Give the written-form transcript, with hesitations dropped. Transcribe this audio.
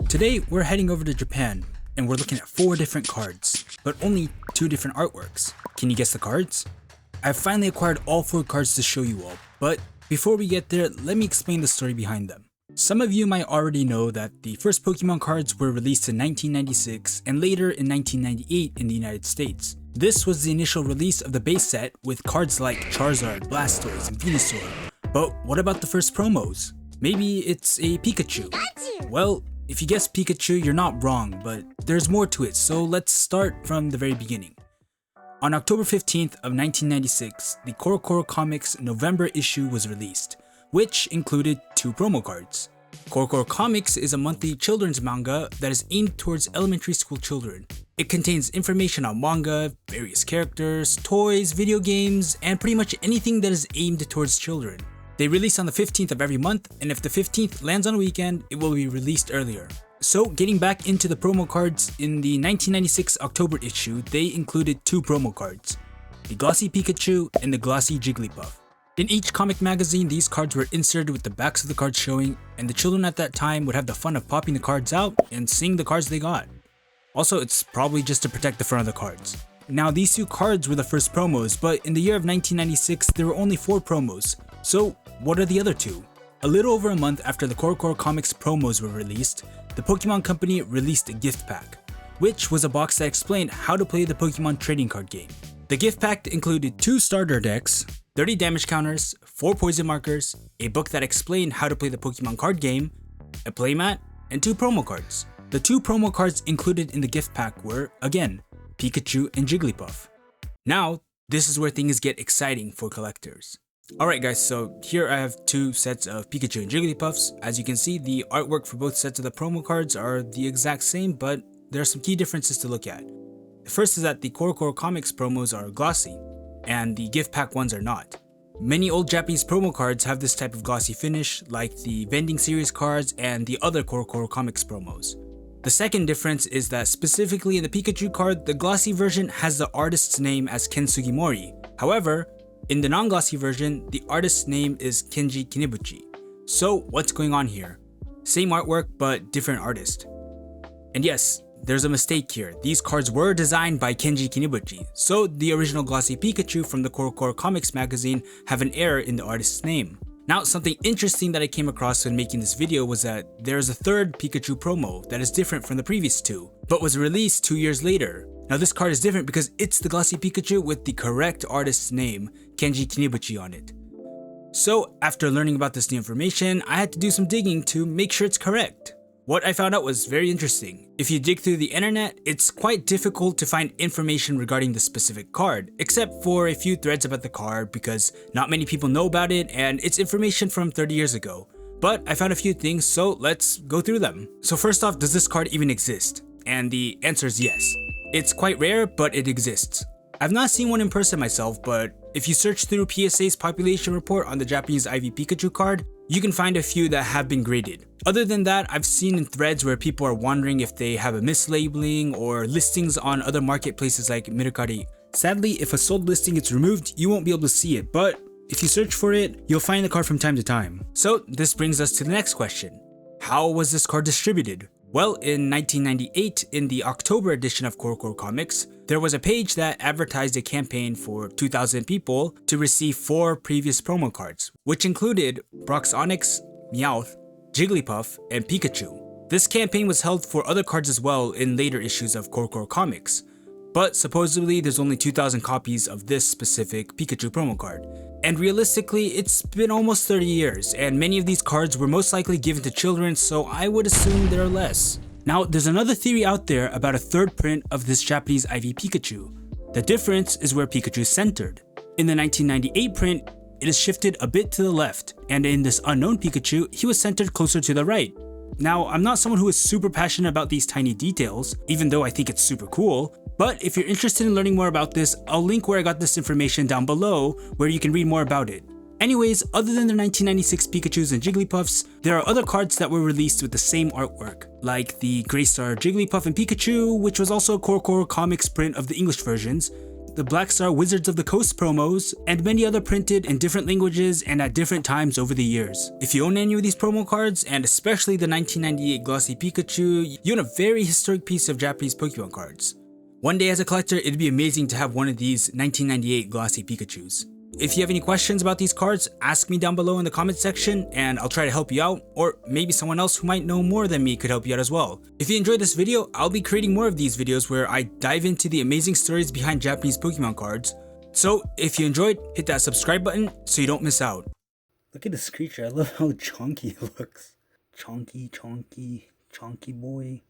Today, we're heading over to Japan, and we're looking at 4 different cards, but only 2 different artworks. Can you guess the cards? I've finally acquired all 4 cards to show you all, but before we get there, let me explain the story behind them. Some of you might already know that the first Pokemon cards were released in 1996 and later in 1998 in the United States. This was the initial release of the base set with cards like Charizard, Blastoise, and Venusaur. But what about the first promos? Maybe it's a Pikachu. Well, if you guessed Pikachu, you're not wrong, but there's more to it, so let's start from the very beginning. On October 15th of 1996, the CoroCoro Comics November issue was released, which included 2 promo cards. CoroCoro Comics is a monthly children's manga that is aimed towards elementary school children. It contains information on manga, various characters, toys, video games, and pretty much anything that is aimed towards children. They release on the 15th of every month, and if the 15th lands on a weekend, it will be released earlier. So getting back into the promo cards, in the 1996 October issue, they included 2 promo cards, the Glossy Pikachu and the Glossy Jigglypuff. In each comic magazine, these cards were inserted with the backs of the cards showing, and the children at that time would have the fun of popping the cards out and seeing the cards they got. Also, it's probably just to protect the front of the cards. Now, these 2 cards were the first promos, but in the year of 1996, there were only 4 promos. So, what are the other 2? A little over a month after the CoroCoro Comics promos were released, the Pokemon Company released a gift pack, which was a box that explained how to play the Pokemon trading card game. The gift pack included 2 starter decks, 30 damage counters, 4 poison markers, a book that explained how to play the Pokemon card game, a playmat, and 2 promo cards. The 2 promo cards included in the gift pack were, again, Pikachu and Jigglypuff. Now, this is where things get exciting for collectors. Alright guys, so here I have 2 sets of Pikachu and Jigglypuffs. As you can see, the artwork for both sets of the promo cards are the exact same, but there are some key differences to look at. The first is that the CoroCoro Comics promos are glossy, and the gift pack ones are not. Many old Japanese promo cards have this type of glossy finish, like the vending series cards and the other CoroCoro Comics promos. The second difference is that specifically in the Pikachu card, the glossy version has the artist's name as Ken Sugimori. However, in the non-glossy version, the artist's name is Kenji Kinibuchi. So what's going on here? Same artwork, but different artist. And yes, there's a mistake here. These cards were designed by Kenji Kinibuchi, so the original glossy Pikachu from the CoroCoro Comics magazine have an error in the artist's name. Now, something interesting that I came across when making this video was that there's a 3rd Pikachu promo that is different from the previous 2, but was released 2 years later. Now this card is different because it's the glossy Pikachu with the correct artist's name, Kenji Kinibuchi, on it. So after learning about this new information, I had to do some digging to make sure it's correct. What I found out was very interesting. If you dig through the internet, it's quite difficult to find information regarding the specific card, except for a few threads about the card because not many people know about it and it's information from 30 years ago. But I found a few things, so let's go through them. So first off, does this card even exist? And the answer is yes. It's quite rare, but it exists. I've not seen one in person myself, but if you search through PSA's population report on the Japanese IV Pikachu card, you can find a few that have been graded. Other than that, I've seen in threads where people are wondering if they have a mislabeling or listings on other marketplaces like Mercari. Sadly, if a sold listing gets removed, you won't be able to see it, but if you search for it, you'll find the card from time to time. So this brings us to the next question. How was this card distributed? Well, in 1998, in the October edition of CoroCoro Comics, there was a page that advertised a campaign for 2,000 people to receive 4 previous promo cards, which included Brock's Onix, Meowth, Jigglypuff, and Pikachu. This campaign was held for other cards as well in later issues of CoroCoro Comics, but supposedly there's only 2,000 copies of this specific Pikachu promo card. And realistically, it's been almost 30 years, and many of these cards were most likely given to children, so I would assume there are less. Now, there's another theory out there about a 3rd print of this Japanese IV Pikachu. The difference is where Pikachu is centered. In the 1998 print, it is shifted a bit to the left, and in this unknown Pikachu, he was centered closer to the right. Now, I'm not someone who is super passionate about these tiny details, even though I think it's super cool, but if you're interested in learning more about this, I'll link where I got this information down below where you can read more about it. Anyways, other than the 1996 Pikachus and Jigglypuffs, there are other cards that were released with the same artwork, like the Greystar Jigglypuff and Pikachu, which was also a CoroCoro Comics print of the English versions, the Black Star Wizards of the Coast promos, and many other printed in different languages and at different times over the years. If you own any of these promo cards, and especially the 1998 Glossy Pikachu, you own a very historic piece of Japanese Pokemon cards. One day as a collector, it'd be amazing to have one of these 1998 Glossy Pikachus. If you have any questions about these cards, ask me down below in the comment section and I'll try to help you out, or maybe someone else who might know more than me could help you out as well. If you enjoyed this video, I'll be creating more of these videos where I dive into the amazing stories behind Japanese Pokemon cards. So if you enjoyed, hit that subscribe button so you don't miss out. Look at this creature, I love how chonky it looks. Chonky boy.